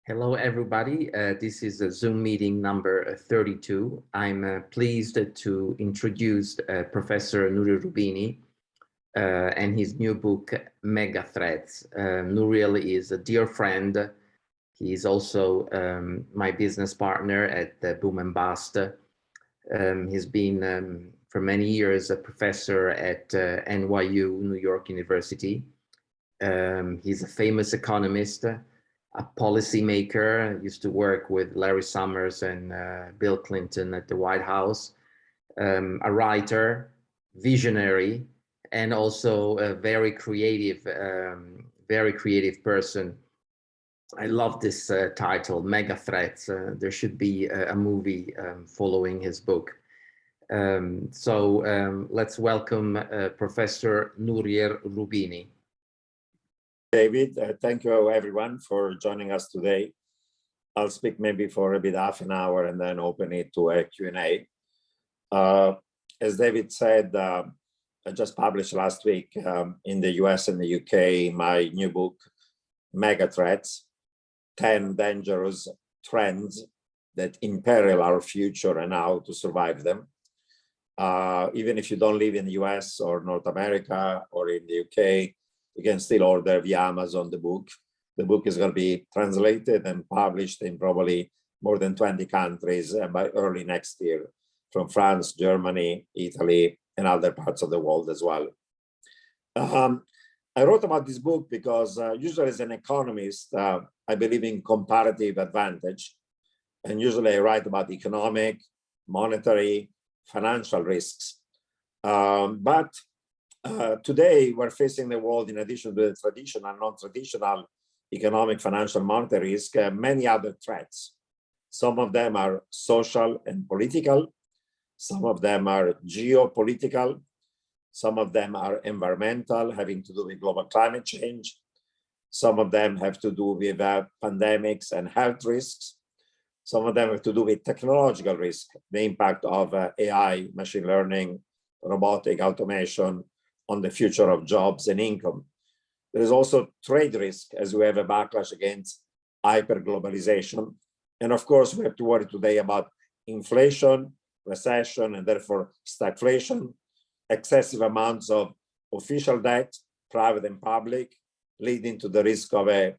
Hello, everybody. This is a Zoom meeting number 32. I'm pleased to introduce Professor Nouriel Roubini and his new book, Megathreats. Nouriel is a dear friend. He's also my business partner at Boom and Bust. He's been for many years a professor at NYU, New York University. He's a famous economist, a policymaker, used to work with Larry Summers and Bill Clinton at the White House, a writer, visionary, and also a very creative person. I love this title, Megathreats. There should be a movie following his book. Let's welcome Professor Nouriel Roubini. David, thank you everyone for joining us today. I'll speak maybe for a bit half an hour and then open it to a Q&A. As David said, I just published last week in the US and the UK my new book, Megathreats, 10 Dangerous Trends that Imperil Our Future and How to Survive Them. Even if you don't live in the US or North America or in the UK, you can still order via Amazon the book. The book is going to be translated and published in probably more than 20 countries by early next year, from France, Germany, Italy, and other parts of the world as well. I wrote about this book because usually as an economist, I believe in comparative advantage. And usually I write about economic, monetary, financial risks. Today, we're facing the world, in addition to the traditional and non-traditional economic, financial, monetary risk, many other threats. Some of them are social and political. Some of them are geopolitical. Some of them are environmental, having to do with global climate change. Some of them have to do with pandemics and health risks. Some of them have to do with technological risk, the impact of AI, machine learning, robotic automation, on the future of jobs and income. There is also trade risk, as we have a backlash against hyperglobalization. And of course, we have to worry today about inflation, recession, and therefore stagflation, excessive amounts of official debt, private and public, leading to the risk of a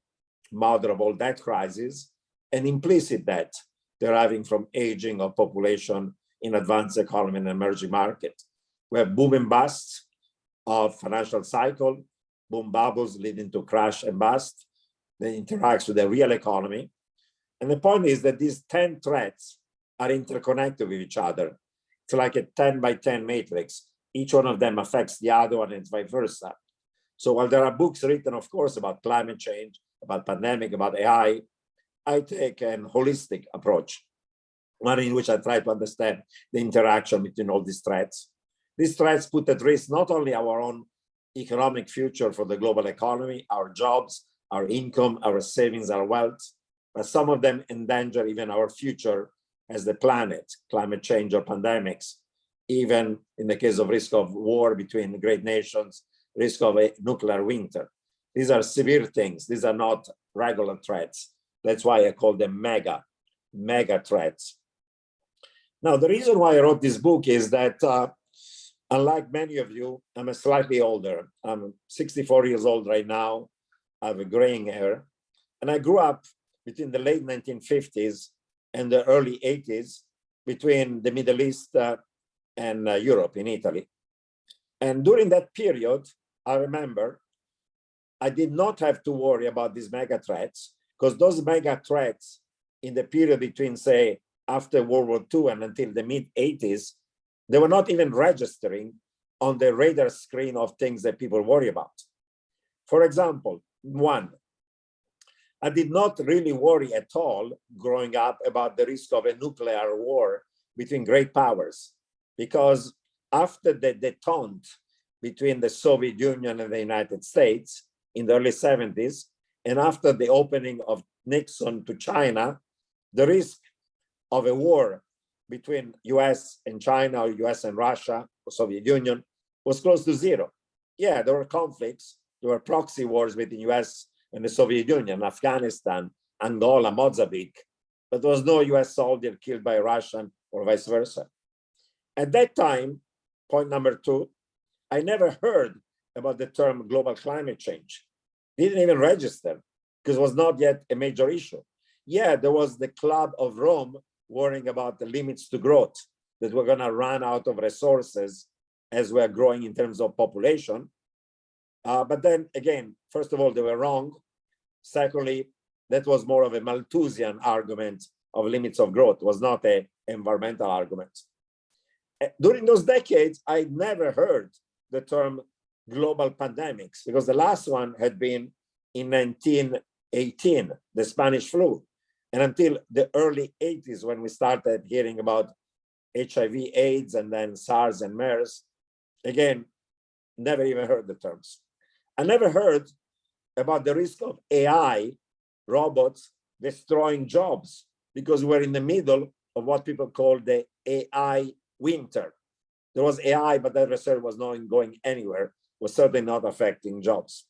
mother of all debt crisis, and implicit debt deriving from aging of population in advanced economy and emerging market. We have boom and bust of financial cycle, boom bubbles leading to crash and bust that interacts with the real economy. And the point is that these 10 threats are interconnected with each other. It's like a 10 by 10 matrix. Each one of them affects the other one and vice versa. So while there are books written, of course, about climate change, about pandemic, about AI, I take an holistic approach, one in which I try to understand the interaction between all these threats. These threats put at risk not only our own economic future for the global economy, our jobs, our income, our savings, our wealth, but some of them endanger even our future as the planet, climate change or pandemics, even in the case of risk of war between great nations, risk of a nuclear winter. These are severe things. These are not regular threats. That's why I call them mega threats. Now, the reason why I wrote this book is that unlike many of you, I'm slightly older. I'm 64 years old right now. I have a graying hair. And I grew up between the late 1950s and the early 80s, between the Middle East and Europe, in Italy. And during that period, I remember I did not have to worry about these mega threats, because those mega threats in the period between, say, after World War II and until the mid-80s, they were not even registering on the radar screen of things that people worry about. For example, one, I did not really worry at all growing up about the risk of a nuclear war between great powers, because after the detente between the Soviet Union and the United States in the early 70s, and after the opening of Nixon to China, the risk of a war between US and China or US and Russia or Soviet Union was close to zero. Yeah, there were conflicts, there were proxy wars between US and the Soviet Union, Afghanistan, Angola, Mozambique, but there was no US soldier killed by a Russian or vice versa. At that time, point number two, I never heard about the term global climate change. Didn't even register because it was not yet a major issue. Yeah, there was the Club of Rome worrying about the limits to growth, that we're going to run out of resources as we're growing in terms of population. But then again, first of all, they were wrong. Secondly, that was more of a Malthusian argument of limits of growth, was not an environmental argument. During those decades, I never heard the term global pandemics, because the last one had been in 1918, the Spanish flu. And until the early 80s, when we started hearing about HIV, AIDS, and then SARS and MERS, again, never even heard the terms. I never heard about the risk of AI, robots, destroying jobs, because we're in the middle of what people call the AI winter. There was AI, but that research was not going anywhere, was certainly not affecting jobs.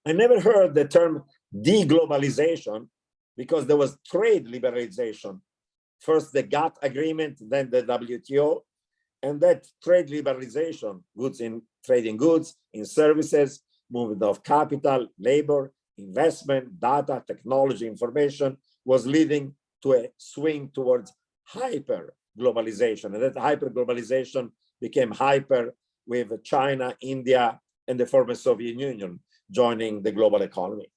I never heard the term deglobalization, because there was trade liberalization. First the GATT agreement, then the WTO, and that trade liberalization, trading goods, in services, movement of capital, labor, investment, data, technology, information, was leading to a swing towards hyper globalization. And that hyper globalization became hyper with China, India, and the former Soviet Union joining the global economy.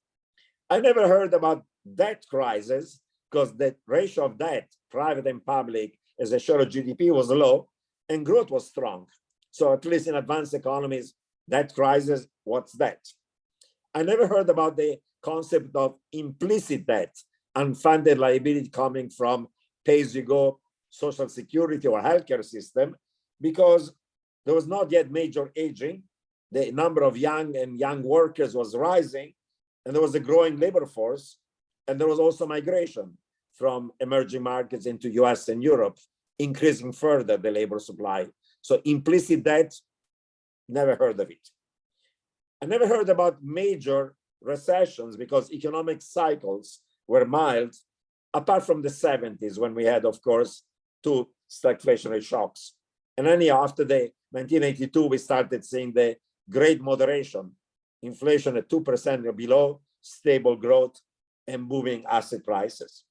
I never heard about debt crisis, because the ratio of debt, private and public, as a share of GDP was low and growth was strong. So at least in advanced economies, debt crisis, what's that? I never heard about the concept of implicit debt, unfunded liability coming from pay-as-you-go social security or healthcare system, because there was not yet major aging. The number of young workers was rising, and there was a growing labor force, and there was also migration from emerging markets into US and Europe, increasing further the labor supply. So implicit debt, never heard of it. I never heard about major recessions, because economic cycles were mild, apart from the 70s, when we had, of course, two stagflationary shocks. And then after the 1982, we started seeing the great moderation, inflation at 2% or below, stable growth, and moving asset prices.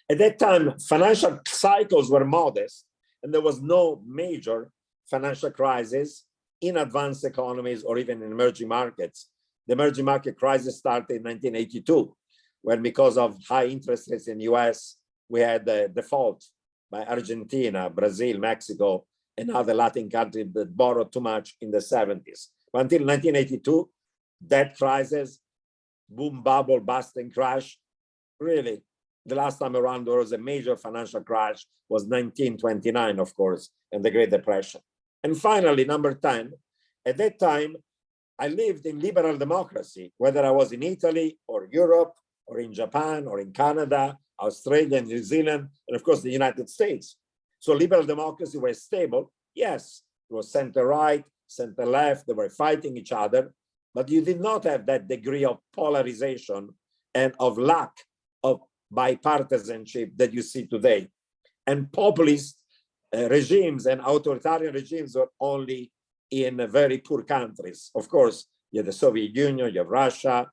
At that time, financial cycles were modest, and there was no major financial crisis in advanced economies or even in emerging markets. The emerging market crisis started in 1982, when because of high interest rates in the US, we had the default by Argentina, Brazil, Mexico, and other Latin countries that borrowed too much in the 70s. But until 1982, debt crisis, boom, bubble, bust, and crash. Really, the last time around there was a major financial crash was 1929, of course, and the Great Depression. And finally, number 10, at that time, I lived in liberal democracy, whether I was in Italy or Europe or in Japan or in Canada, Australia, New Zealand, and of course, the United States. So liberal democracy was stable. Yes, it was center-right, center-left, they were fighting each other, but you did not have that degree of polarization and of lack of bipartisanship that you see today. And populist regimes and authoritarian regimes were only in very poor countries. Of course, you have the Soviet Union, you have Russia,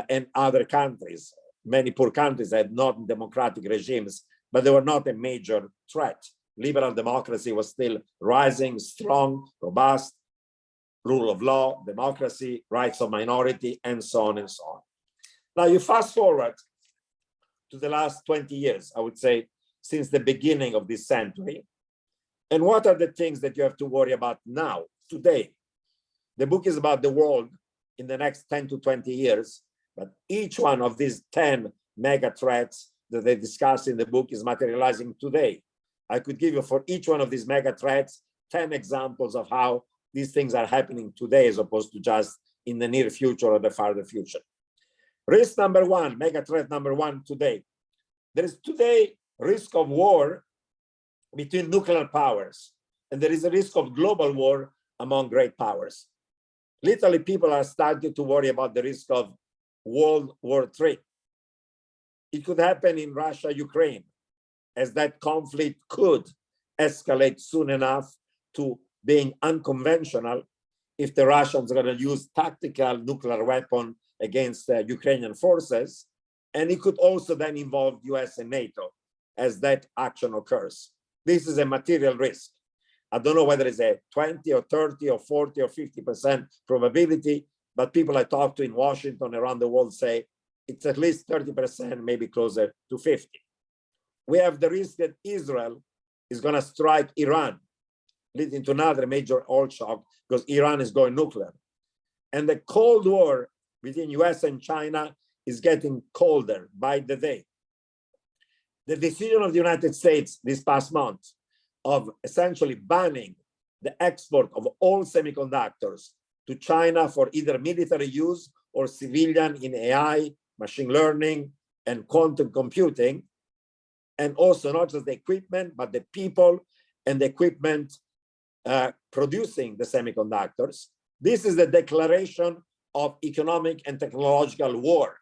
and other countries. Many poor countries had non-democratic regimes, but they were not a major threat. Liberal democracy was still rising, strong, robust, rule of law, democracy, rights of minority, and so on and so on. Now you fast forward to the last 20 years, I would say, since the beginning of this century. And what are the things that you have to worry about now, today? The book is about the world in the next 10 to 20 years, but each one of these 10 mega threats that they discuss in the book is materializing today. I could give you for each one of these mega threats 10 examples of how these things are happening today, as opposed to just in the near future or the farther future. Risk number one, mega threat number one today. There is today risk of war between nuclear powers, and there is a risk of global war among great powers. Literally, people are starting to worry about the risk of World War III. It could happen in Russia, Ukraine, as that conflict could escalate soon enough to being unconventional if the Russians are going to use tactical nuclear weapon against Ukrainian forces. And it could also then involve US and NATO as that action occurs. This is a material risk. I don't know whether it's a 20 or 30 or 40 or 50% probability, but people I talk to in Washington, around the world, say it's at least 30%, maybe closer to 50. We have the risk that Israel is going to strike Iran, leading to another major oil shock because Iran is going nuclear. And the Cold War between US and China is getting colder by the day. The decision of the United States this past month of essentially banning the export of all semiconductors to China for either military use or civilian in AI, machine learning, and quantum computing, and also not just the equipment, but the people and the equipment producing the semiconductors. This is the declaration of economic and technological war.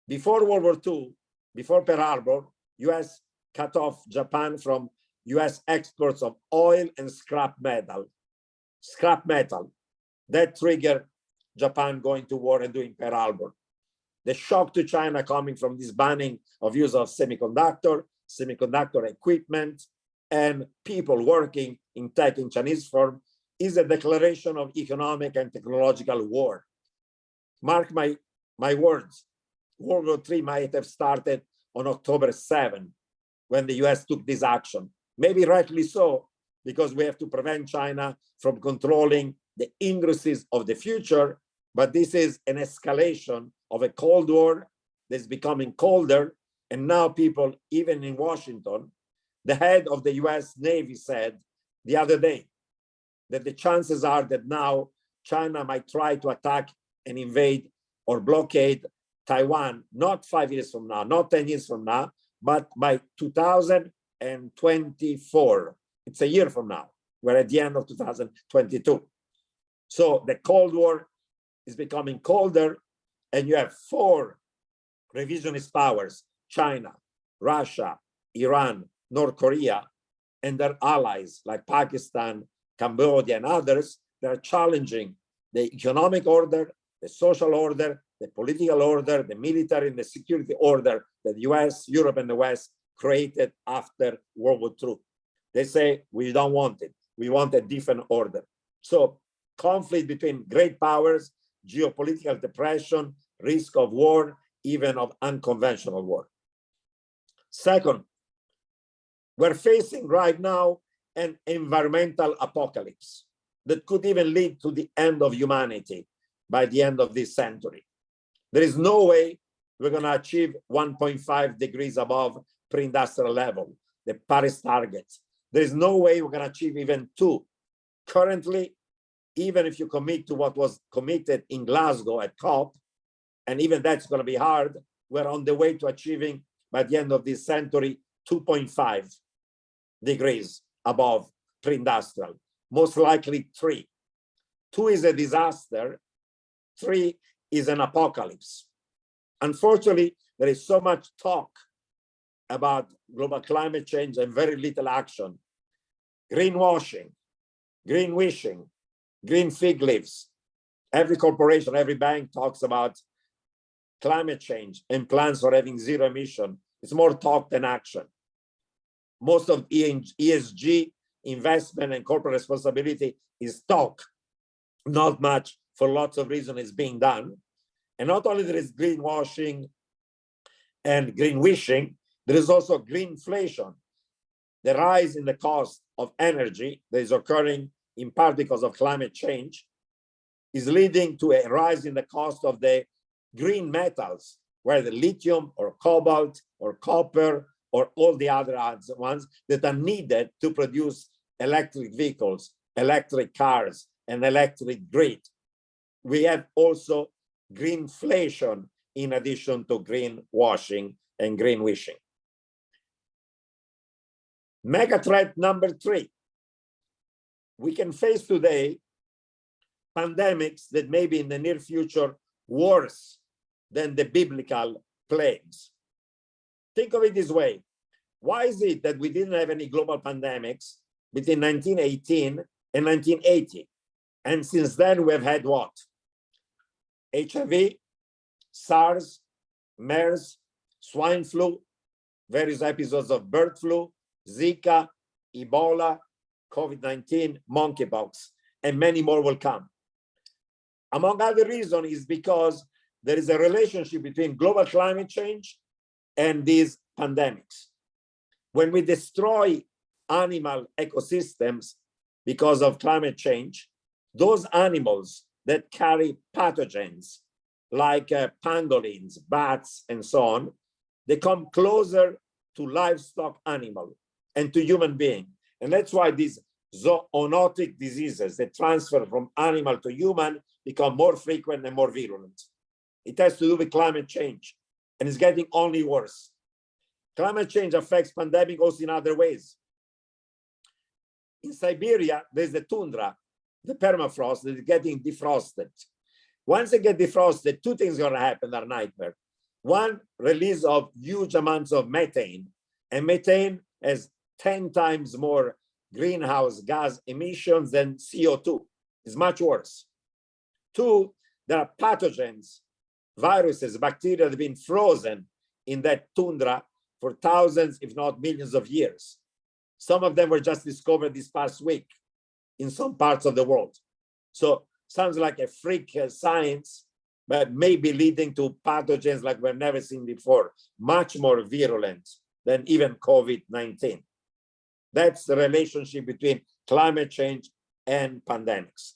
Before World War II, before Pearl Harbor, US cut off Japan from US exports of oil and scrap metal. Scrap metal. That triggered Japan going to war and doing Pearl Harbor. The shock to China coming from this banning of use of semiconductor equipment, and people working in tech in Chinese firm is a declaration of economic and technological war. Mark my words, World War III might have started on October 7, when the US took this action. Maybe rightly so, because we have to prevent China from controlling the ingresses of the future, but this is an escalation of a Cold War that's becoming colder. And now people, even in Washington, the head of the US Navy said the other day that the chances are that now China might try to attack and invade or blockade Taiwan, not 5 years from now, not 10 years from now, but by 2024. It's a year from now. We're at the end of 2022. So the Cold War is becoming colder, and you have 4 revisionist powers: China, Russia, Iran, North Korea, and their allies like Pakistan, Cambodia, and others that are challenging the economic order, the social order, the political order, the military and the security order that the US, Europe, and the West created after World War II. They say, we don't want it. We want a different order. So conflict between great powers, geopolitical depression, risk of war, even of unconventional war. Second, we're facing right now an environmental apocalypse that could even lead to the end of humanity by the end of this century. There is no way we're going to achieve 1.5 degrees above pre-industrial level, the Paris target. There is no way we're going to achieve even 2. Currently, even if you commit to what was committed in Glasgow at COP, and even that's going to be hard, we're on the way to achieving, by the end of this century, 2.5 degrees above pre-industrial, most likely 3. 2 is a disaster, 3 is an apocalypse. Unfortunately, there is so much talk about global climate change and very little action. Greenwashing, green wishing, green fig leaves. Every corporation, every bank talks about climate change and plans for having zero emission. It's more talk than action. Most of ESG investment and corporate responsibility is talk, not much, for lots of reasons, is being done. And not only there is greenwashing and green wishing, there is also greenflation. The rise in the cost of energy that is occurring in part because of climate change is leading to a rise in the cost of the green metals, where the lithium or cobalt or copper or all the other ones that are needed to produce electric vehicles, electric cars, and electric grid. We have also greenflation in addition to greenwashing and green wishing. Mega threat number 3. We can face today pandemics that may be in the near future worse than the biblical plagues. Think of it this way. Why is it that we didn't have any global pandemics between 1918 and 1980? And since then, we've had what? HIV, SARS, MERS, swine flu, various episodes of bird flu, Zika, Ebola, COVID-19, monkeypox, and many more will come. Among other reasons is because there is a relationship between global climate change and these pandemics. When we destroy animal ecosystems because of climate change, those animals that carry pathogens like pangolins, bats, and so on, they come closer to livestock animal and to human being. And that's why these zoonotic diseases that transfer from animal to human become more frequent and more virulent. It has to do with climate change, and it's getting only worse. Climate change affects pandemic also in other ways. In Siberia, there's the tundra, the permafrost that is getting defrosted. Once it gets defrosted, two things are going to happen that are nightmare. One, release of huge amounts of methane, and methane has 10 times more greenhouse gas emissions than CO2. It's much worse. Two, there are pathogens, viruses, bacteria that have been frozen in that tundra for thousands, if not millions of years. Some of them were just discovered this past week in some parts of the world. So sounds like a freak science, but maybe leading to pathogens like we've never seen before, much more virulent than even COVID-19. That's the relationship between climate change and pandemics.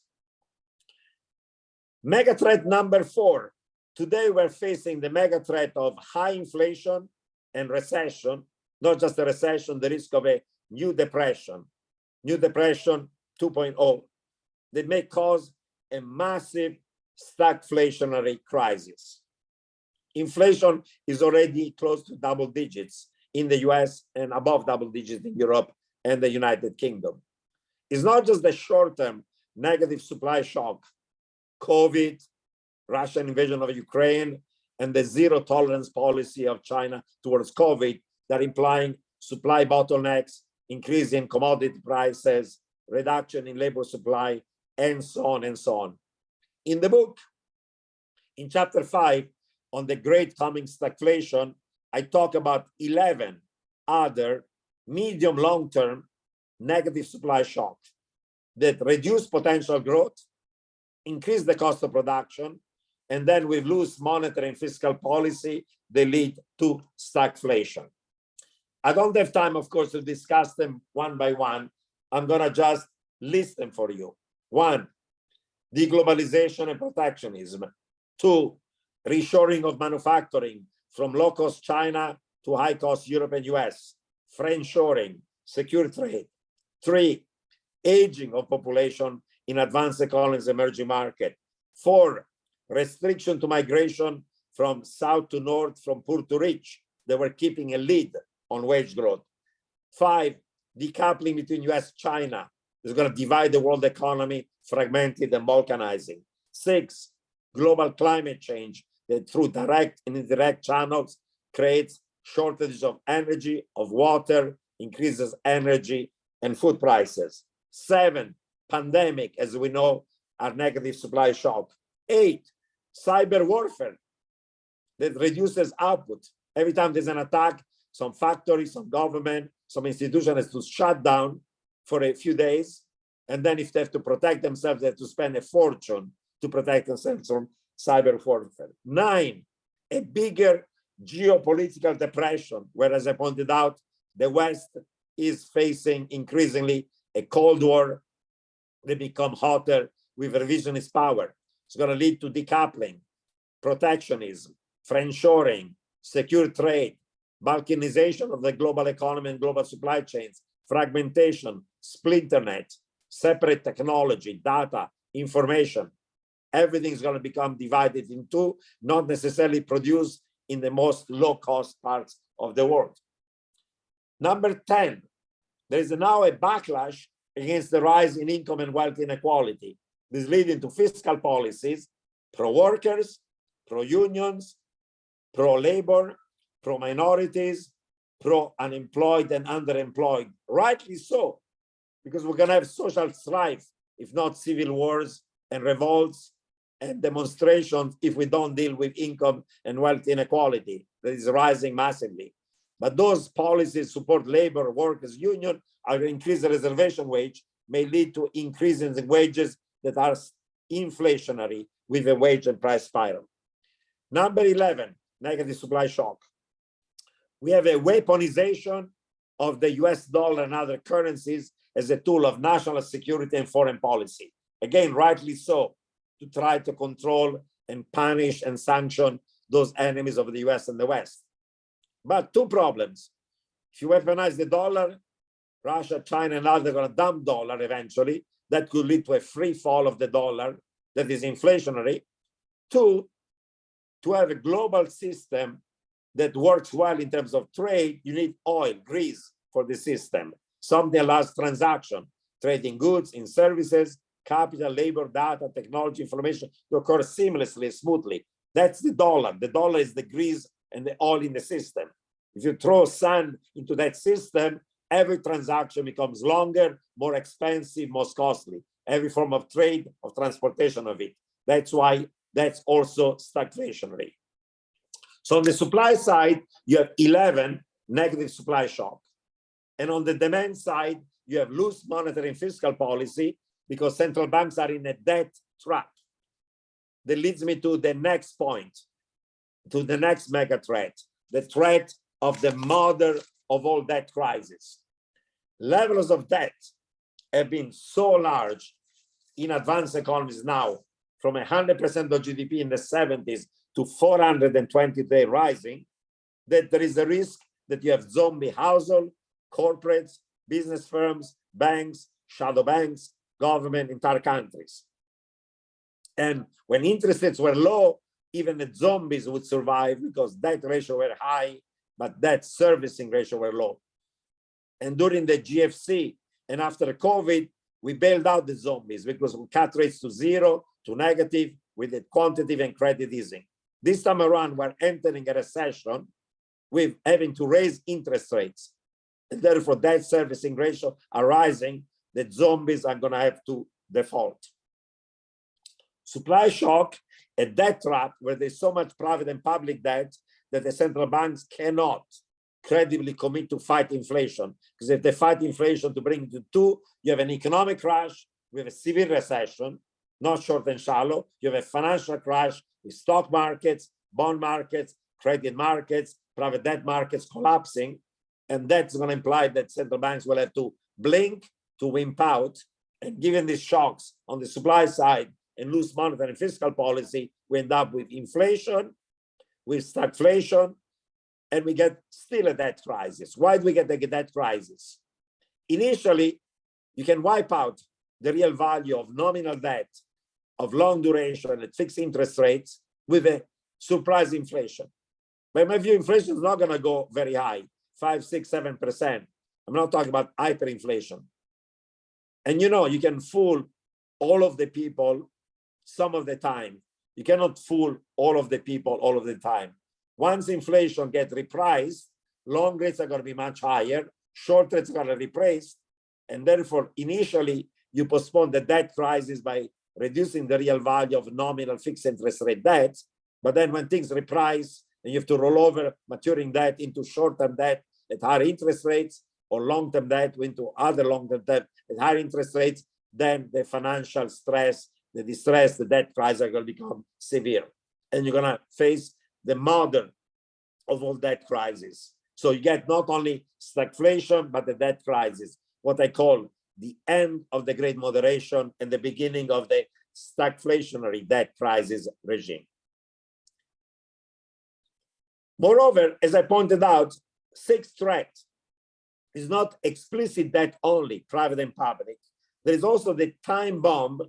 Megathreat number 4. Today we're facing the megathreat of high inflation and recession, not just a recession, the risk of a new depression 2.0, that may cause a massive stagflationary crisis. Inflation is already close to double digits in the US and above double digits in Europe and the United Kingdom. It's not just the short-term negative supply shock, COVID, Russian invasion of Ukraine, and the zero tolerance policy of China towards COVID that are implying supply bottlenecks, increase in commodity prices, reduction in labor supply, and so on and so on. In the book, in chapter 5, on the great coming stagflation, I talk about 11 other medium long-term negative supply shocks that reduce potential growth, increase the cost of production, and then with loose monetary and fiscal policy, they lead to stagflation. I don't have time, of course, to discuss them one by one. I'm gonna just list them for you. 1, deglobalization and protectionism. 2, reshoring of manufacturing from low-cost China to high-cost Europe and US. Friendshoring, secure trade. 3, aging of population in advanced economies, emerging market. 4, restriction to migration from south to north, from poor to rich. They were keeping a lead on wage growth. 5, decoupling between US China is going to divide the world economy, fragmented and balkanizing. 6, global climate change that through direct and indirect channels creates shortages of energy, of water, increases energy and food prices. 7, pandemic, as we know, are negative supply shock. 8, cyber warfare that reduces output. Every time there's an attack, some factory, some government, some institution has to shut down for a few days. And then if they have to protect themselves, they have to spend a fortune to protect themselves from cyber warfare. 9, a bigger geopolitical depression, where, as I pointed out, the West is facing increasingly a Cold War. They become hotter with revisionist power. It's going to lead to decoupling, protectionism, friendshoring, secure trade, balkanization of the global economy and global supply chains, fragmentation, splinternet, separate technology, data, information. Everything is going to become divided in two, not necessarily produced in the most low-cost parts of the world. Number 10, there is now a backlash against the rise in income and wealth inequality. This is leading to fiscal policies, pro-workers, pro-unions, pro-labor, pro-minorities, pro-unemployed and underemployed. Rightly so, because we're going to have social strife, if not civil wars and revolts and demonstrations, if we don't deal with income and wealth inequality that is rising massively. But those policies support labor workers union, or increase the reservation wage, may lead to increases in wages that are inflationary with a wage and price spiral. Number 11, negative supply shock. We have a weaponization of the US dollar and other currencies as a tool of national security and foreign policy. Again, rightly so, to try to control and punish and sanction those enemies of the US and the West. But two problems. If you weaponize the dollar, Russia, China, and others are going to dump dollar eventually. That could lead to a free fall of the dollar that is inflationary. Two, to have a global system that works well in terms of trade, you need oil, grease for the system. Something allows transaction, trading goods in services, capital, labor, data, technology, information to occur seamlessly, smoothly. That's the dollar. The dollar is the grease and the oil in the system. If you throw sand into that system, every transaction becomes longer, more expensive, more costly. Every form of trade, of transportation of it. That's why that's also stagflationary. So on the supply side, you have 11 negative supply shock. And on the demand side, you have loose monetary and fiscal policy because central banks are in a debt trap. That leads me to the next point, to the next mega threat, the threat of the mother of all debt crises. Levels of debt have been so large in advanced economies now, from 100% of GDP in the 70s to 420 today rising, that there is a risk that you have zombie household, corporates, business firms, banks, shadow banks, government, entire countries. And when interest rates were low, even the zombies would survive because debt ratio were high, but debt servicing ratio were low. And during the GFC and after COVID, we bailed out the zombies because we cut rates to zero, to negative, with the quantitative and credit easing. This time around, we're entering a recession with having to raise interest rates. And therefore, debt servicing ratio are rising. The zombies are going to have to default. Supply shock, a debt trap where there's so much private and public debt that the central banks cannot credibly commit to fight inflation. Because if they fight inflation to bring it to 2, you have an economic crash, we have a severe recession, not short and shallow. You have a financial crash with stock markets, bond markets, credit markets, private debt markets collapsing. And that's going to imply that central banks will have to blink to wimp out. And given these shocks on the supply side and loose monetary and fiscal policy, we end up with inflation, with stagflation, and we get still a debt crisis. Why do we get the debt crisis? Initially, you can wipe out the real value of nominal debt, of long duration at fixed interest rates with a surprise inflation. But in my view, inflation is not going to go very high, 5, 6, 7%. I'm not talking about hyperinflation. And you know, you can fool all of the people some of the time. You cannot fool all of the people all of the time. Once inflation gets repriced, long rates are going to be much higher, short rates are going to be repriced, and therefore, initially, you postpone the debt crisis by reducing the real value of nominal fixed interest rate debt. But then when things reprice and you have to roll over maturing debt into short-term debt at higher interest rates or long-term debt into other long-term debt at higher interest rates, then the financial stress, the distress, the debt crisis are going to become severe. And you're going to face the mother of all debt crises. So you get not only stagflation, but the debt crisis, what I call the end of the great moderation and the beginning of the stagflationary debt crisis regime. Moreover, as I pointed out, sixth threat is not explicit debt only, private and public. There is also the time bomb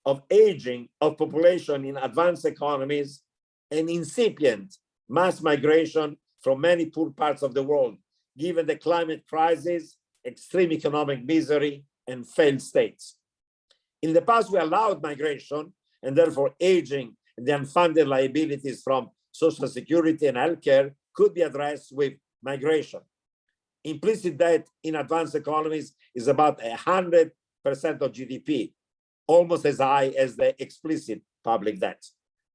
of aging of population in advanced economies and incipient mass migration from many poor parts of the world, given the climate crisis, extreme economic misery, and failed states. In the past, we allowed migration and therefore aging and the unfunded liabilities from Social Security and healthcare could be addressed with migration. Implicit debt in advanced economies is about 100% of GDP, almost as high as the explicit public debt.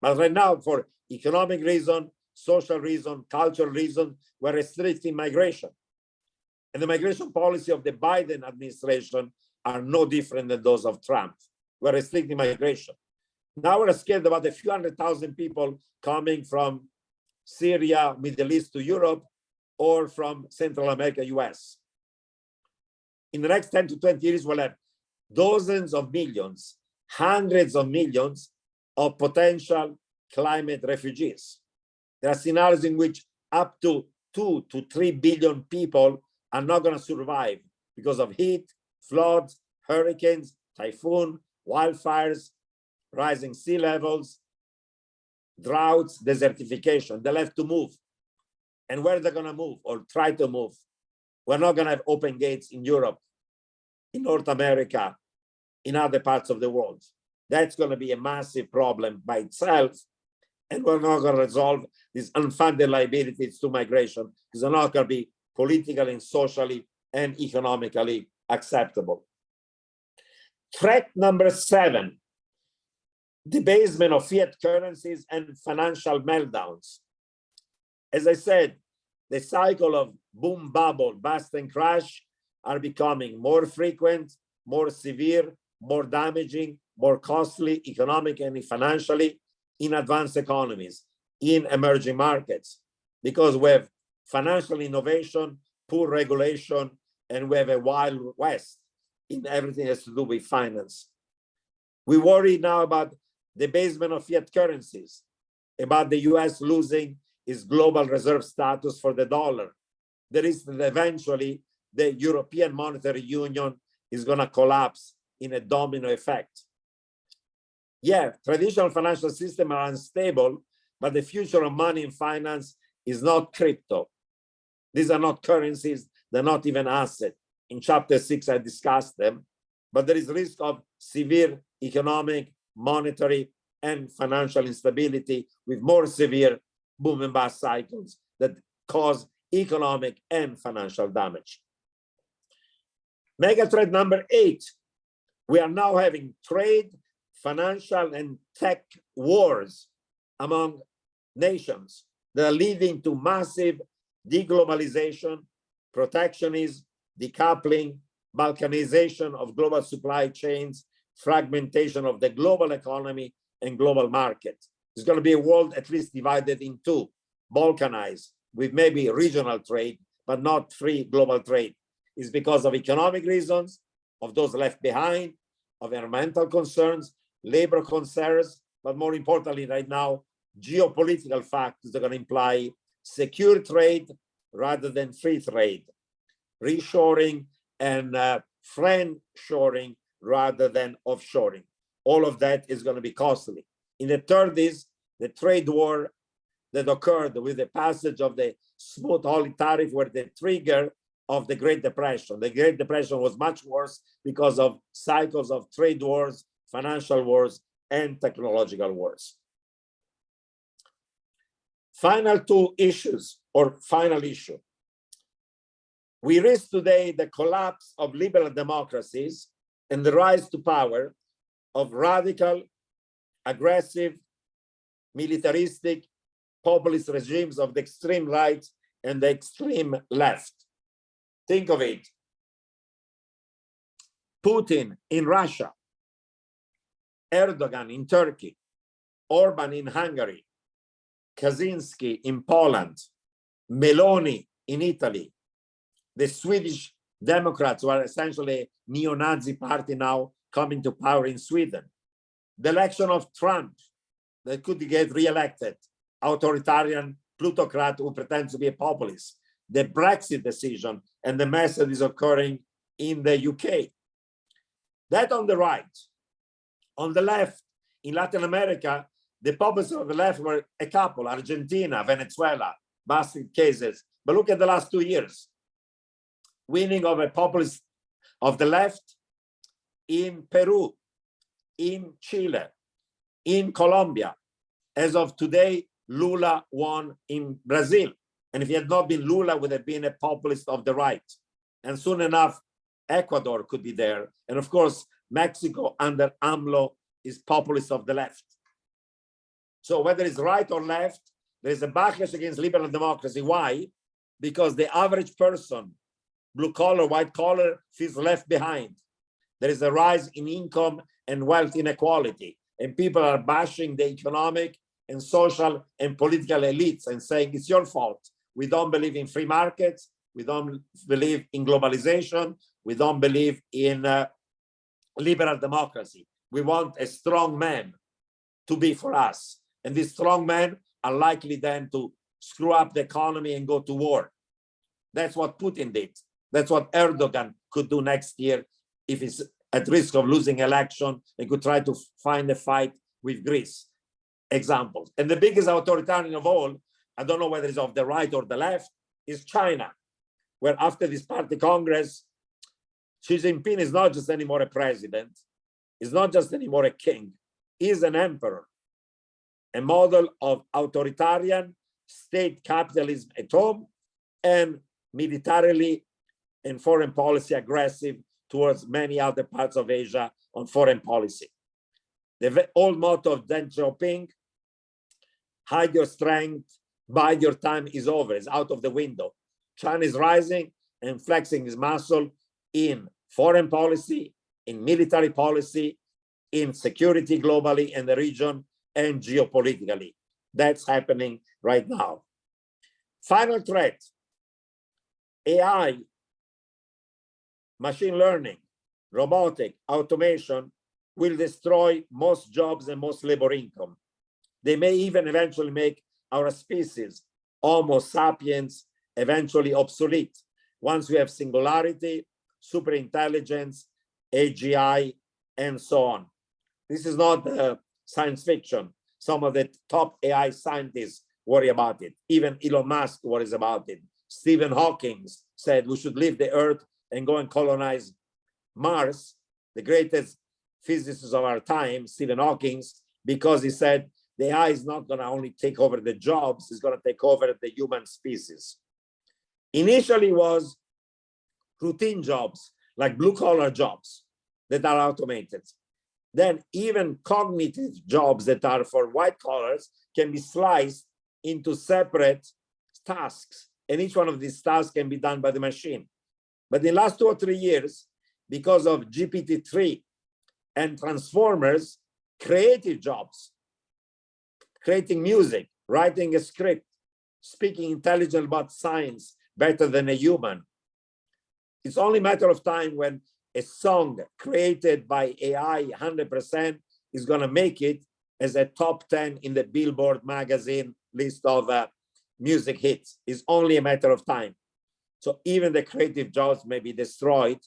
But right now, for economic reason, social reason, cultural reason, we're restricting migration. And the migration policy of the Biden administration are no different than those of Trump. We're restricting migration. Now we're scared about a few 100,000 people coming from Syria, Middle East to Europe, or from Central America, US. In the next 10 to 20 years, we'll have dozens of millions, hundreds of millions of potential climate refugees. There are scenarios in which up to 2 to 3 billion people are not going to survive because of heat, floods, hurricanes, typhoon, wildfires, rising sea levels, droughts, desertification. They'll have to move. And where they're going to move or try to move? We're not going to have open gates in Europe, in North America, in other parts of the world. That's going to be a massive problem by itself. And we're not going to resolve these unfunded liabilities to migration because they're not going to be politically and socially and economically acceptable. Threat number 7, debasement of fiat currencies and financial meltdowns. As I said, the cycle of boom, bubble, bust, and crash are becoming more frequent, more severe, more damaging, more costly, economically and financially in advanced economies, in emerging markets, because we have financial innovation, poor regulation, and we have a wild west in everything that has to do with finance. We worry now about the debasement of fiat currencies, about the US losing its global reserve status for the dollar. There is that eventually the European Monetary Union is going to collapse in a domino effect. Yeah, traditional financial systems are unstable, but the future of money and finance is not crypto. These are not currencies, they're not even assets. In chapter 6, I discussed them, but there is risk of severe economic, monetary, and financial instability with more severe boom and bust cycles that cause economic and financial damage. Megathreat number 8, we are now having trade, financial, and tech wars among nations that are leading to massive deglobalization, protectionism, decoupling, balkanization of global supply chains, fragmentation of the global economy and global market. It's going to be a world at least divided in two, balkanized, with maybe regional trade, but not free global trade. It's because of economic reasons, of those left behind, of environmental concerns, labor concerns, but more importantly right now, geopolitical factors that are going to imply secure trade rather than free trade, reshoring and friend-shoring rather than offshoring. All of that is going to be costly. In the 30s, the trade war that occurred with the passage of the smooth holiday tariff were the trigger of the Great Depression. The Great Depression was much worse because of cycles of trade wars, financial wars, and technological wars. Final two issues, or final issue. We risk today the collapse of liberal democracies and the rise to power of radical, aggressive, militaristic, populist regimes of the extreme right and the extreme left. Think of it. Putin in Russia, Erdogan in Turkey, Orban in Hungary, Kaczynski in Poland, Meloni in Italy, the Swedish Democrats, who are essentially a neo-Nazi party now coming to power in Sweden, the election of Trump that could get re-elected, authoritarian plutocrat who pretends to be a populist, the Brexit decision, and the mess that is occurring in the UK. That on the right. On the left, in Latin America, the populists of the left were a couple, Argentina, Venezuela, basket cases. But look at the last 2 years. Winning of a populist of the left in Peru, in Chile, in Colombia. As of today, Lula won in Brazil. And if he had not been Lula, would have been a populist of the right. And soon enough, Ecuador could be there. And of course, Mexico under AMLO is populist of the left. So whether it's right or left, there's a backlash against liberal democracy. Why? Because the average person, blue collar, white collar, feels left behind. There is a rise in income and wealth inequality. And people are bashing the economic and social and political elites and saying it's your fault. We don't believe in free markets. We don't believe in globalization. We don't believe in liberal democracy. We want a strong man to be for us. And these strong men are likely then to screw up the economy and go to war. That's what Putin did. That's what Erdogan could do next year if he's at risk of losing election and could try to find a fight with Greece. Examples. And the biggest authoritarian of all, I don't know whether it's of the right or the left, is China, where after this party congress, Xi Jinping is not just anymore a president, is not just anymore a king, he's an emperor, a model of authoritarian state capitalism at home and militarily and foreign policy aggressive towards many other parts of Asia on foreign policy. The old motto of Deng Xiaoping, hide your strength, bide your time, is over, is out of the window. China is rising and flexing its muscle in foreign policy, in military policy, in security globally in the region, and geopolitically. That's happening right now. Final threat, AI, machine learning, robotic, automation will destroy most jobs and most labor income. They may even eventually make our species, Homo sapiens, eventually obsolete once we have singularity, superintelligence, AGI, and so on. This is not science fiction. Some of the top AI scientists worry about it. Even Elon Musk worries about it. Stephen Hawking said we should leave the Earth and go and colonize Mars, the greatest physicist of our time, Stephen Hawking, because he said the AI is not going to only take over the jobs, it's going to take over the human species. Initially was routine jobs, like blue-collar jobs that are automated. Then even cognitive jobs that are for white collars can be sliced into separate tasks. And each one of these tasks can be done by the machine. But in the last 2 or 3 years, because of GPT-3 and transformers, creative jobs, creating music, writing a script, speaking intelligent about science better than a human. It's only a matter of time when a song created by AI 100% is going to make it as a top 10 in the Billboard magazine list of music hits. It's only a matter of time. So even the creative jobs may be destroyed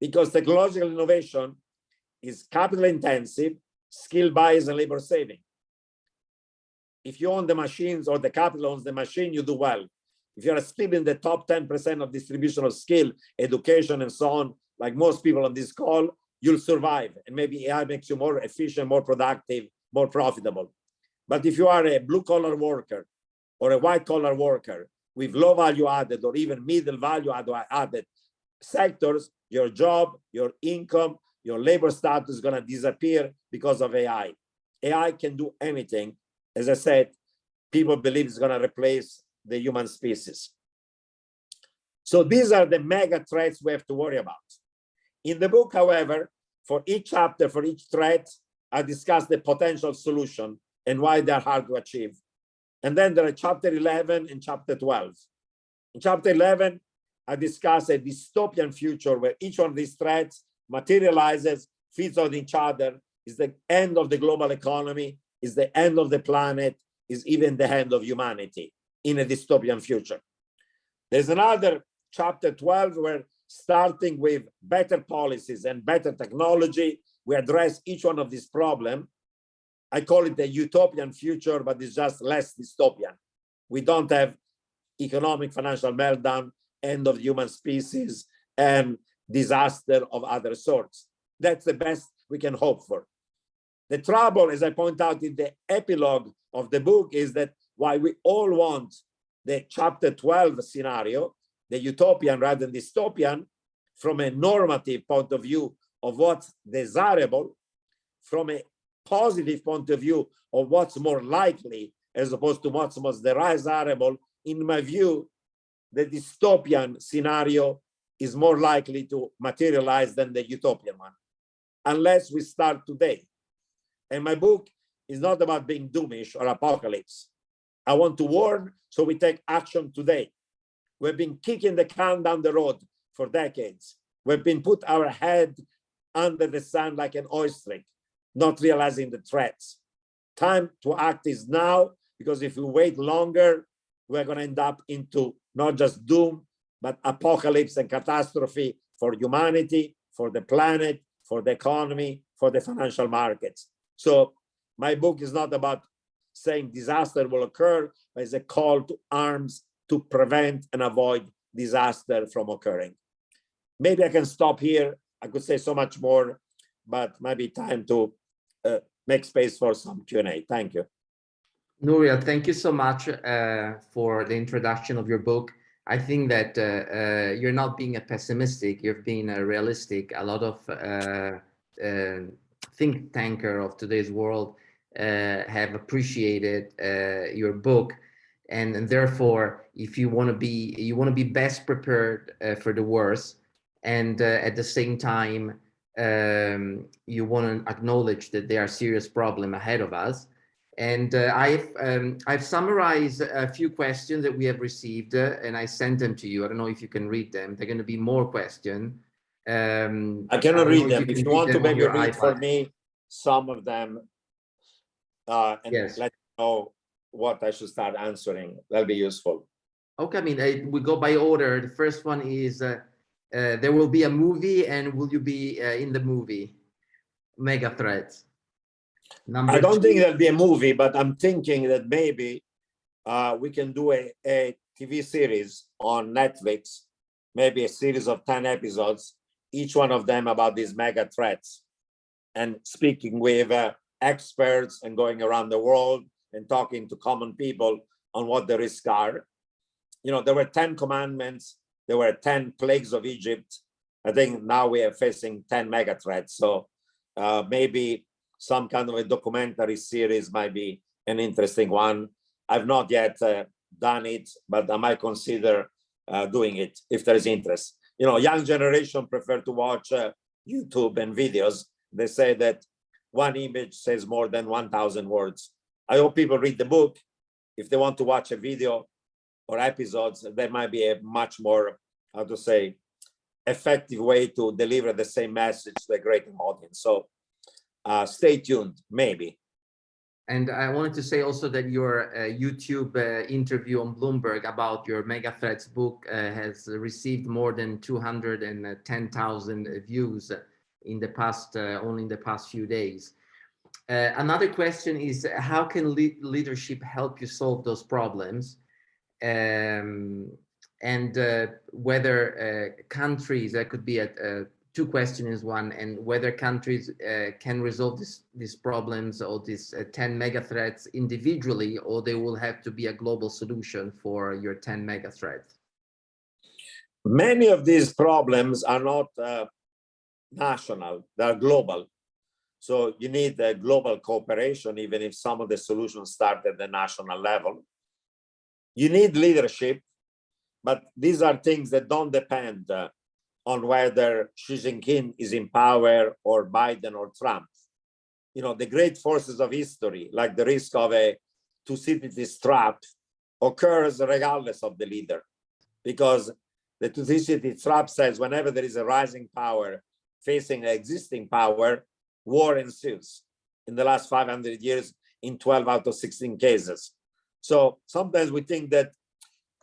because technological innovation is capital intensive, skill bias, and labor saving. If you own the machines or the capital owns the machine, you do well. If you're still in the top 10% of distribution of skill, education, and so on, like most people on this call, you'll survive. And maybe AI makes you more efficient, more productive, more profitable. But if you are a blue-collar worker or a white-collar worker with low value added or even middle value added sectors, your job, your income, your labor status is going to disappear because of AI. AI can do anything. As I said, people believe it's going to replace the human species. So these are the mega threats we have to worry about. In the book, however, for each chapter, for each threat, I discuss the potential solution and why they're hard to achieve. And then there are chapter 11 and chapter 12. In chapter 11, I discuss a dystopian future where each one of these threats materializes, feeds on each other, is the end of the global economy, is the end of the planet, is even the end of humanity in a dystopian future. There's another chapter 12 where, starting with better policies and better technology, we address each one of these problems. I call it the utopian future, but it's just less dystopian. We don't have economic financial meltdown, end of the human species, and disaster of other sorts. That's the best we can hope for. The trouble, as I point out in the epilogue of the book, is that while we all want the chapter 12 scenario, the utopian rather than dystopian, from a normative point of view of what's desirable, from a positive point of view of what's more likely, as opposed to what's most desirable. In my view, the dystopian scenario is more likely to materialize than the utopian one, unless we start today. And my book is not about being doomish or apocalypse. I want to warn so we take action today. We've been kicking the can down the road for decades. We've been put our head under the sun like an oyster, not realizing the threats. Time to act is now, because if we wait longer, we're going to end up into not just doom, but apocalypse and catastrophe for humanity, for the planet, for the economy, for the financial markets. So my book is not about saying disaster will occur, but it's a call to arms to prevent and avoid disaster from occurring. Maybe I can stop here. I could say so much more, but maybe time to make space for some Q&A. Thank you. Nuria, thank you so much for the introduction of your book. I think that you're not being a pessimistic, you're being a realistic. A lot of think tanker of today's world have appreciated your book, and therefore, if you want to be best prepared for the worst, and at the same time you want to acknowledge that there are serious problems ahead of us. And I've summarized a few questions that we have received, and I sent them to you. I don't know if you can read them. They're going to be more questions. I cannot read them. If you want to maybe read for me some of them, and yes, let me know what I should start answering. That'll be useful. Okay, I mean, we go by order. The first one is, there will be a movie, and will you be in the movie? Megathreats. I don't think there'll be a movie, but I'm thinking that maybe we can do a TV series on Netflix, maybe a series of 10 episodes, each one of them about these mega threats, and speaking with experts and going around the world and talking to common people on what the risks are. You know, there were 10 commandments, there were 10 plagues of Egypt. I think now we are facing 10 mega threats. So maybe some kind of a documentary series might be an interesting one. I've not yet done it, but I might consider doing it if there is interest. You know, young generation prefer to watch YouTube and videos. They say that one image says more than 1,000 words. I hope people read the book. If they want to watch a video or episodes, there might be a much more, how to say, effective way to deliver the same message to a greater audience. So stay tuned, maybe. And I wanted to say also that your YouTube interview on Bloomberg about your Megathreats book has received more than 210,000 views in the past, only in the past few days. Another question is, how can leadership help you solve those problems? And whether countries, that could be two questions, one, and whether countries can resolve these problems or these 10 mega threats individually, or they will have to be a global solution for your 10 mega threats. Many of these problems are not national, they're global. So you need a global cooperation, even if some of the solutions start at the national level. You need leadership, but these are things that don't depend on whether Xi Jinping is in power or Biden or Trump. You know, the great forces of history, like the risk of a Thucydides trap, occurs regardless of the leader, because the Thucydides trap says whenever there is a rising power facing an existing power, war ensues. In the last 500 years, in 12 out of 16 cases. So sometimes we think that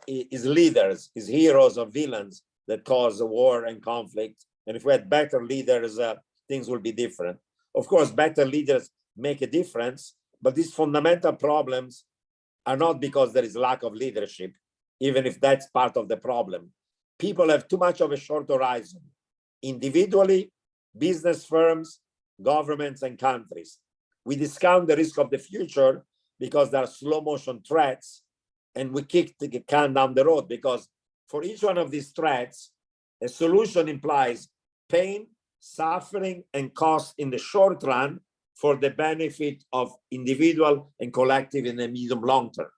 it's leaders, it's heroes or villains that cause a war and conflict. And if we had better leaders, things will be different. Of course, better leaders make a difference, but these fundamental problems are not because there is lack of leadership, even if that's part of the problem. People have too much of a short horizon, individually, business firms, governments, and countries. We discount the risk of the future because there are slow motion threats, and we kick the can down the road, because for each one of these threats, a solution implies pain, suffering, and cost in the short run for the benefit of individual and collective in the medium long term.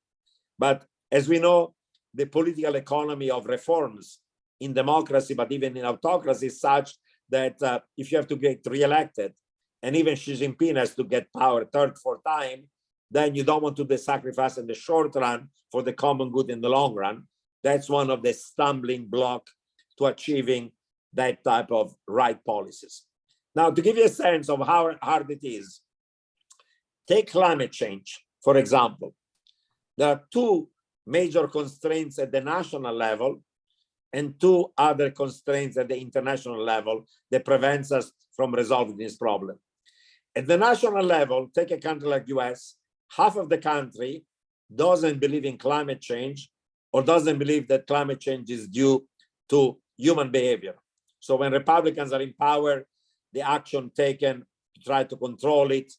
But as we know, the political economy of reforms in democracy, but even in autocracy, is such that if you have to get reelected, and even Xi Jinping has to get power third, fourth time, then you don't want to do the sacrifice in the short run for the common good in the long run. That's one of the stumbling blocks to achieving that type of right policies. Now, to give you a sense of how hard it is, take climate change, for example. There are two major constraints at the national level and two other constraints at the international level that prevents us from resolving this problem. At the national level, take a country like US, half of the country doesn't believe in climate change or doesn't believe that climate change is due to human behavior. So when Republicans are in power, the action taken to try to control it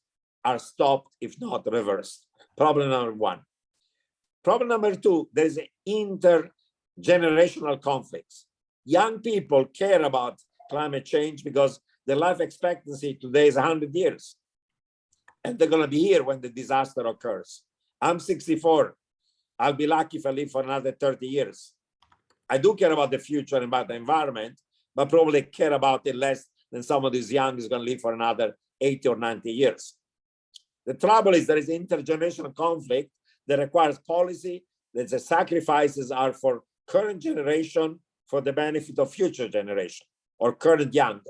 are stopped, if not reversed. Problem number one. Problem number two, there's intergenerational conflicts. Young people care about climate change because the life expectancy today is 100 years. And they're going to be here when the disaster occurs. I'm 64. I'll be lucky if I live for another 30 years. I do care about the future and about the environment, but probably care about it less than someone who's young is going to live for another 80 or 90 years. The trouble is there is intergenerational conflict that requires policy that the sacrifices are for current generation for the benefit of future generation or current young.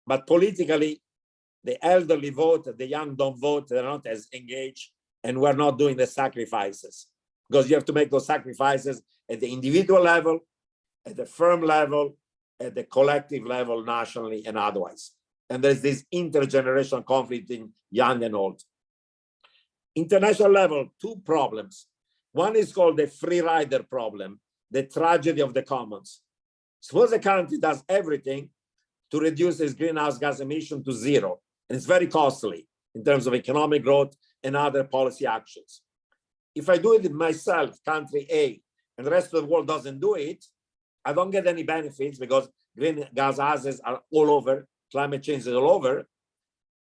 But politically, the elderly vote, the young don't vote, they're not as engaged, and we're not doing the sacrifices because you have to make those sacrifices at the individual level, at the firm level, at the collective level, nationally and otherwise. And there's this intergenerational conflict in young and old. International level, two problems. One is called the free rider problem, the tragedy of the commons. Suppose a country does everything to reduce its greenhouse gas emission to zero, and it's very costly in terms of economic growth and other policy actions. If I do it myself, country A, and the rest of the world doesn't do it, I don't get any benefits because greenhouse gases are all over, climate change is all over.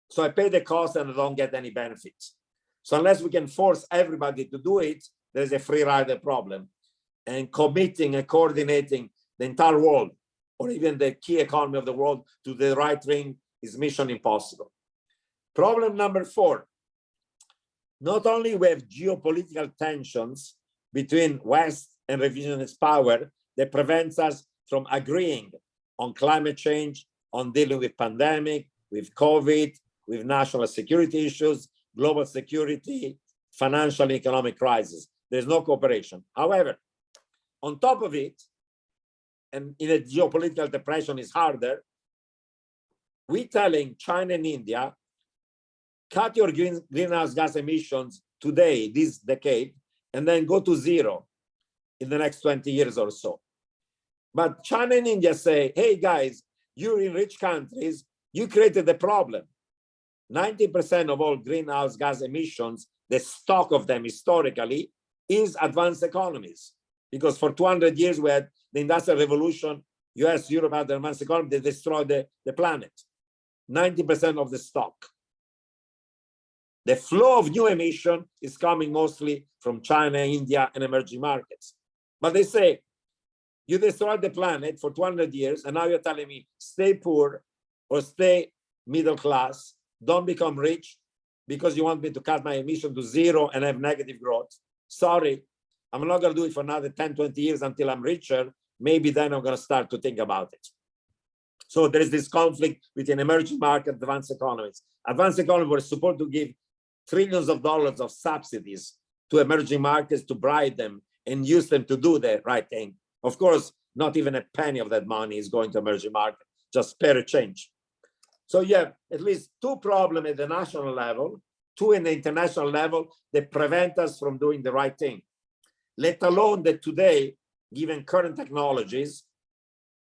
So I pay the cost and I don't get any benefits. So unless we can force everybody to do it, there's a free rider problem. And committing and coordinating the entire world, or even the key economy of the world, to the right thing is mission impossible. Problem number four. Not only we have geopolitical tensions between West and revisionist power that prevents us from agreeing on climate change, on dealing with pandemic, with COVID, with national security issues, global security, financial and economic crisis. There's no cooperation. However, on top of it, and in a geopolitical depression is harder, we're telling China and India, cut your greenhouse gas emissions today, this decade, and then go to zero in the next 20 years or so. But China and India say, hey guys, you're in rich countries, you created the problem. 90% of all greenhouse gas emissions, the stock of them historically, is advanced economies. Because for 200 years we had the Industrial Revolution, US, Europe had the advanced economy, they destroyed the planet. 90% of the stock. The flow of new emission is coming mostly from China, India, and emerging markets. But they say, you destroyed the planet for 200 years, and now you're telling me, stay poor or stay middle class, don't become rich because you want me to cut my emission to zero and have negative growth. Sorry, I'm not going to do it for another 10, 20 years until I'm richer. Maybe then I'm going to start to think about it. So there is this conflict between emerging market, advanced economies. Advanced economies were supposed to give trillions of dollars of subsidies to emerging markets to bribe them and use them to do the right thing. Of course, not even a penny of that money is going to emerging markets, just spare change. So you have at least two problems at the national level, two in the international level that prevent us from doing the right thing. Let alone that today, given current technologies,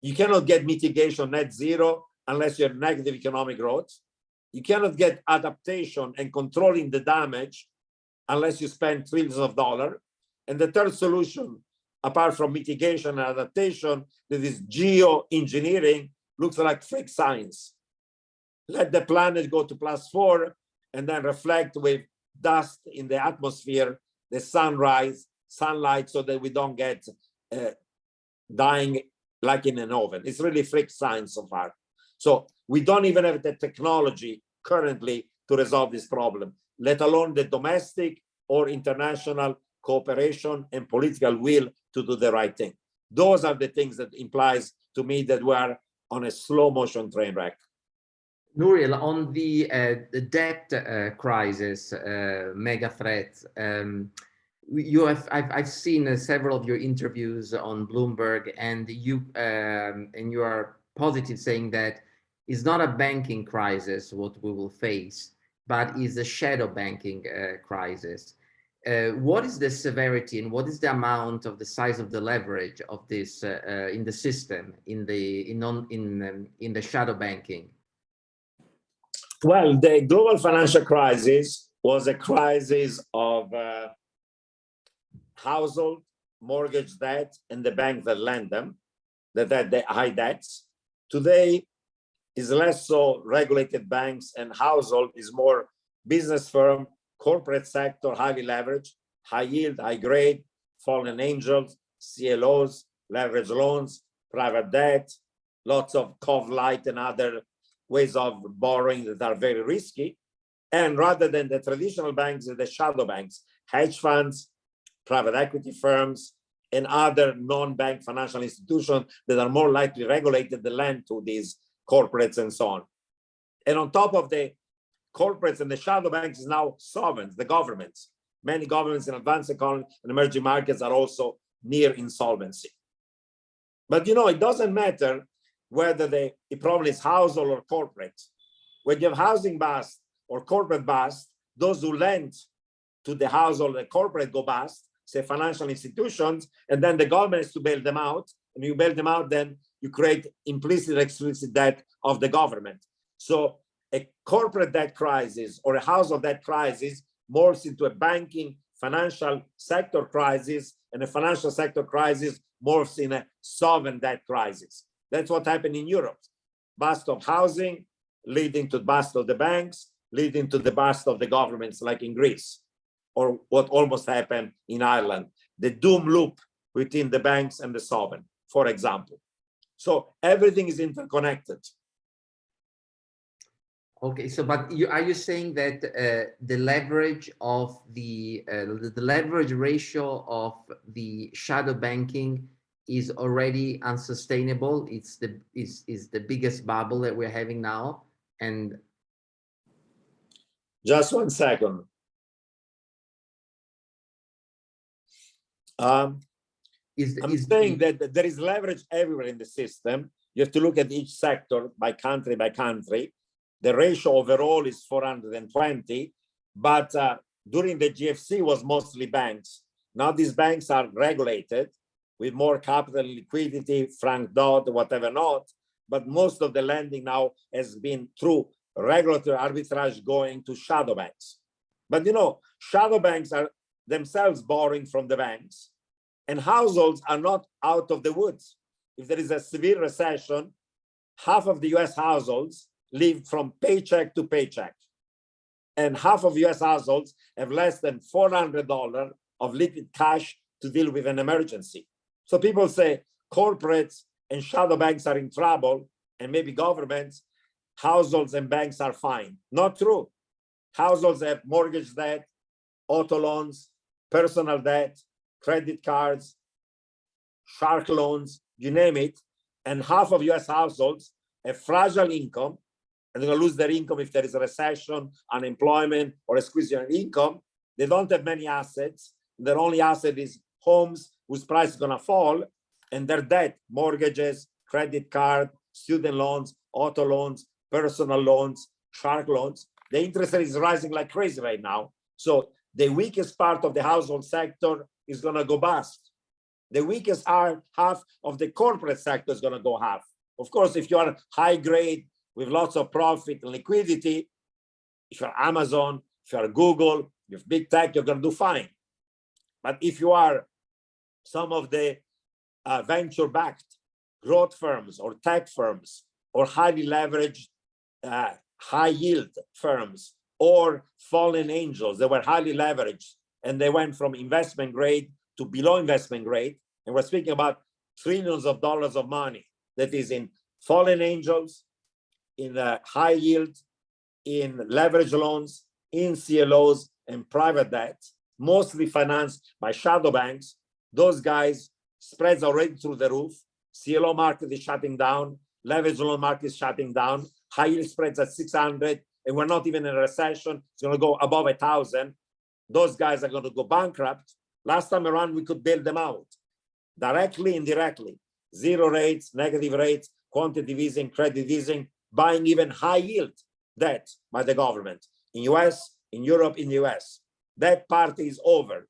you cannot get mitigation net zero unless you have negative economic growth. You cannot get adaptation and controlling the damage unless you spend trillions of dollars. And the third solution, apart from mitigation and adaptation, that is geoengineering, looks like fake science. Let the planet go to +4 and then reflect with dust in the atmosphere, the sunlight, so that we don't get dying like in an oven. It's really fake science so far. So we don't even have the technology currently to resolve this problem, let alone the domestic or international cooperation and political will to do the right thing. Those are the things that implies to me that we are on a slow motion train wreck. Nouriel, on the debt crisis, mega threat, I've seen several of your interviews on Bloomberg, and you are positive, saying that it's not a banking crisis what we will face, but is a shadow banking crisis. What is the severity and what is the amount of the size of the leverage of this in the system, in the shadow banking? Well, the global financial crisis was a crisis of household mortgage debt and the banks that lend them, that had the high debts. Today is less so regulated banks, and household is more business firm, corporate sector, highly leveraged, high yield, high grade, fallen angels, CLOs, leverage loans, private debt, lots of COV light and other ways of borrowing that are very risky. And rather than the traditional banks, the shadow banks, hedge funds, private equity firms, and other non-bank financial institutions that are more likely regulated to lend to these corporates and so on. And on top of the corporates and the shadow banks is now sovereigns, the governments. Many governments in advanced economies and emerging markets are also near insolvency. But it doesn't matter whether the problem is household or corporate. When you have housing bust or corporate bust, those who lend to the household and corporate go bust, say financial institutions, and then the government is to bail them out. And you bail them out, then you create implicit or explicit debt of the government. So a corporate debt crisis or a household debt crisis morphs into a banking financial sector crisis, and a financial sector crisis morphs in a sovereign debt crisis. That's what happened in Europe. Bust of housing, leading to the bust of the banks, leading to the bust of the governments, like in Greece, or what almost happened in Ireland, the doom loop within the banks and the sovereign, for example. So everything is interconnected. Okay, so but are you saying that the leverage of the leverage ratio of the shadow banking is already unsustainable? It's the biggest bubble that we're having now. And just 1 second. I'm saying that there is leverage everywhere in the system. You have to look at each sector by country by country. The ratio overall is 420, but during the GFC was mostly banks. Now these banks are regulated with more capital, liquidity, franc dot, whatever not, but most of the lending now has been through regulatory arbitrage going to shadow banks. But shadow banks are themselves borrowing from the banks, and households are not out of the woods. If there is a severe recession, half of the US households live from paycheck to paycheck, and half of US households have less than $400 of liquid cash to deal with an emergency. So people say corporates and shadow banks are in trouble, and maybe governments, households and banks are fine. Not true. Households have mortgage debt, auto loans, personal debt, credit cards, shark loans, you name it. And half of US households have fragile income, and they're going to lose their income if there is a recession, unemployment, or a squeeze on income. They don't have many assets. Their only asset is homes whose price is going to fall, and their debt, mortgages, credit card, student loans, auto loans, personal loans, shark loans. The interest rate is rising like crazy right now. So the weakest part of the household sector is going to go bust. The weakest half of the corporate sector is going to go half. Of course, if you are high grade with lots of profit and liquidity, if you're Amazon, if you're Google, if you're big tech, you're going to do fine. But if you are some of the venture-backed growth firms or tech firms or highly leveraged high-yield firms or fallen angels that were highly leveraged and they went from investment grade to below investment grade, and we're speaking about trillions of dollars of money that is in fallen angels, in high yield, in leverage loans, in CLOs and private debt, mostly financed by shadow banks. Those guys, spreads are already through the roof. CLO market is shutting down, leverage loan market is shutting down, high yield spreads at 600, and we're not even in a recession. It's going to go above 1,000. Those guys are going to go bankrupt. Last time around, we could bail them out directly, indirectly. Zero rates, negative rates, quantitative easing, credit easing, buying even high yield debt by the government in US, in Europe, in the US. That part is over.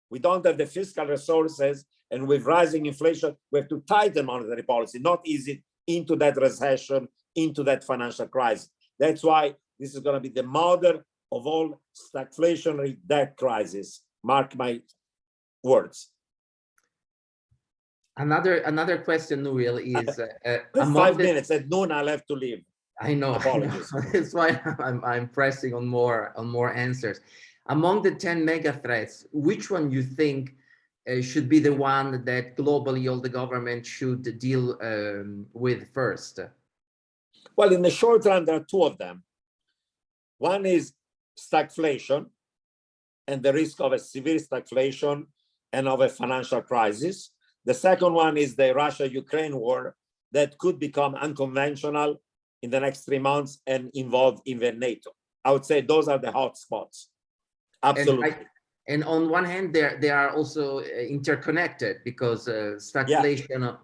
We don't have the fiscal resources, and with rising inflation, we have to tighten monetary policy, not easy into that recession, into that financial crisis. That's why this is going to be the mother of all stagflationary debt crisis. Mark my words. Another question, Nouriel, is 5 minutes at noon. I'll have to leave. I know. Apologies. That's why I'm pressing on more answers. Among the 10 mega threats, which one you think should be the one that globally all the government should deal with first? Well, in the short run, there are two of them. One is stagflation and the risk of a severe stagflation and of a financial crisis. The second one is the Russia-Ukraine war that could become unconventional in the next 3 months and involve even NATO. I would say those are the hot spots. Absolutely. And on one hand, they are also interconnected because stagflation. Yeah.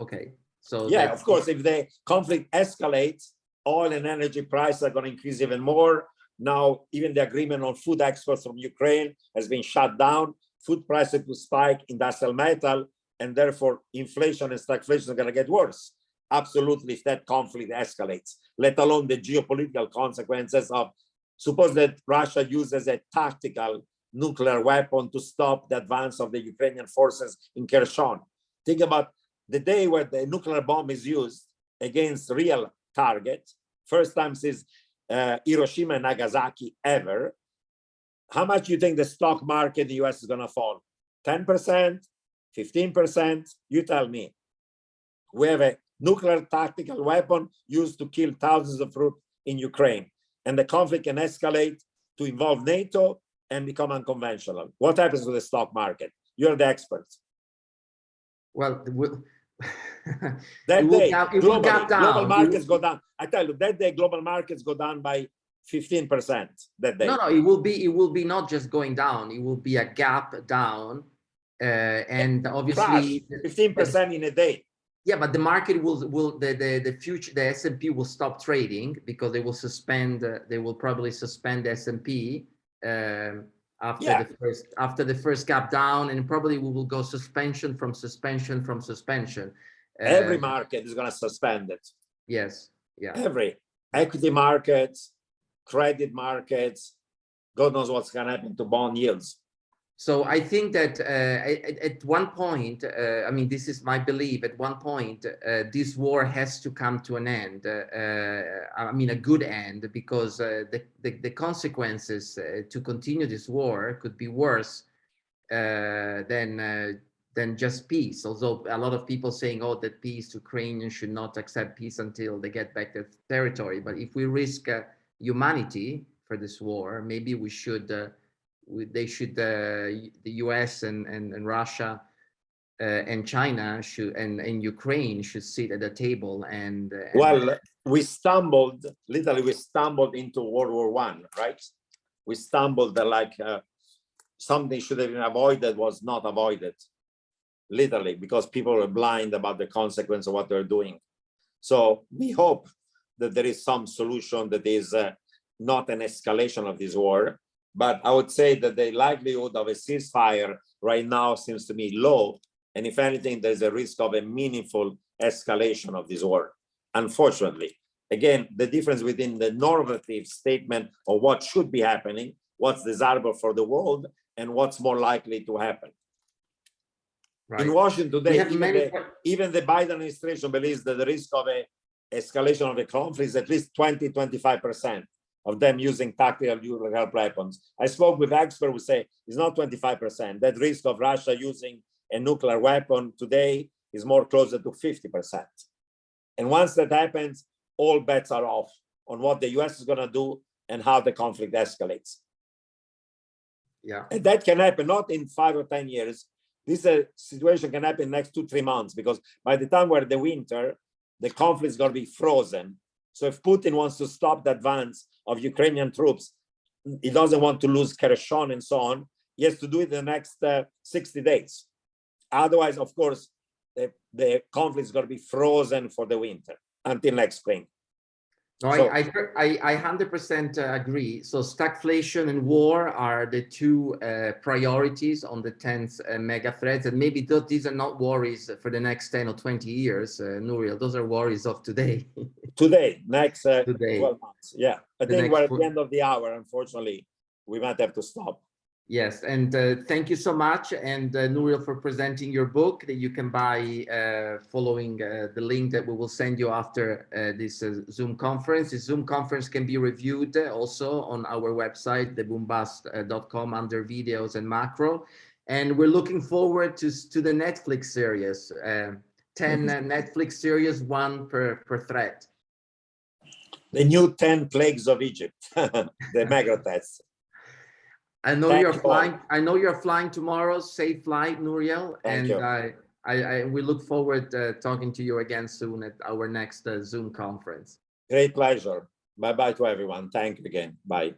Okay. So yeah, of course, if the conflict escalates, oil and energy prices are going to increase even more. Now, even the agreement on food exports from Ukraine has been shut down. Food prices will spike, industrial metal, and therefore inflation and stagflation are going to get worse. Absolutely, if that conflict escalates, let alone the geopolitical consequences of, suppose that Russia uses a tactical nuclear weapon to stop the advance of the Ukrainian forces in Kherson. Think about the day where the nuclear bomb is used against real targets, first time since Hiroshima and Nagasaki ever. How much do you think the stock market in the US is going to fall? 10%, 15%? You tell me. We have a nuclear tactical weapon used to kill thousands of troops in Ukraine, and the conflict can escalate to involve NATO and become unconventional. What happens to the stock market? You're the experts. Well, that day, global markets go down. I tell you, that day, global markets go down by 15% that day. No, it will be not just going down. It will be a gap down, and obviously 15% in a day. Yeah, but the market will the future, the S&P will stop trading because they will suspend. They will probably suspend the S&P after the first gap down, and probably we will go suspension from suspension from suspension. Every market is going to suspend it. Yes. Yeah. Every equity markets, credit markets, God knows what's going to happen to bond yields. So I think that at one point, I mean, this is my belief, at one point, this war has to come to an end. I mean, a good end, because the consequences to continue this war could be worse than just peace. Although a lot of people saying, oh, that peace, Ukrainians should not accept peace until they get back their territory. But if we risk humanity for this war, maybe we should... the US and Russia and China should and Ukraine should sit at the table and well, we stumbled into World War I, right? We stumbled like something should have been avoided was not avoided, literally, because people were blind about the consequence of what they're doing. So we hope that there is some solution that is not an escalation of this war. But I would say that the likelihood of a ceasefire right now seems to be low. And if anything, there's a risk of a meaningful escalation of this war, unfortunately. Again, the difference within the normative statement of what should be happening, what's desirable for the world, and what's more likely to happen. Right. In Washington today, Many... even the Biden administration believes that the risk of a escalation of the conflict is at least 20-25% of them using tactical nuclear weapons. I spoke with experts who say it's not 25%. That risk of Russia using a nuclear weapon today is more closer to 50%. And once that happens, all bets are off on what the US is going to do and how the conflict escalates. Yeah. And that can happen not in 5 or 10 years. This situation can happen in the next 2-3 months, because by the time we're in the winter, the conflict is going to be frozen. So if Putin wants to stop the advance of Ukrainian troops, he doesn't want to lose Kherson and so on, he has to do it in the next 60 days. Otherwise, of course, the conflict is going to be frozen for the winter until next spring. No, So, I 100% agree. So stagflation and war are the two priorities on the 10th mega threats, and maybe these are not worries for the next 10 or 20 years, Nouriel. Those are worries of today. Today, next today. 12 months. Yeah, I think we're at the end of the hour. Unfortunately, we might have to stop. Yes, and thank you so much, and Nouriel, for presenting your book that you can buy following the link that we will send you after this Zoom conference. This Zoom conference can be reviewed also on our website, thebombast.com, under videos and macro. And we're looking forward to the Netflix series, 10 Netflix series, one per threat. The new 10 plagues of Egypt, the Megathreats. I know you're flying. I know you're flying tomorrow. Safe flight, Nouriel. Thank you. We look forward to talking to you again soon at our next Zoom conference. Great pleasure. Bye-bye to everyone. Thank you again. Bye.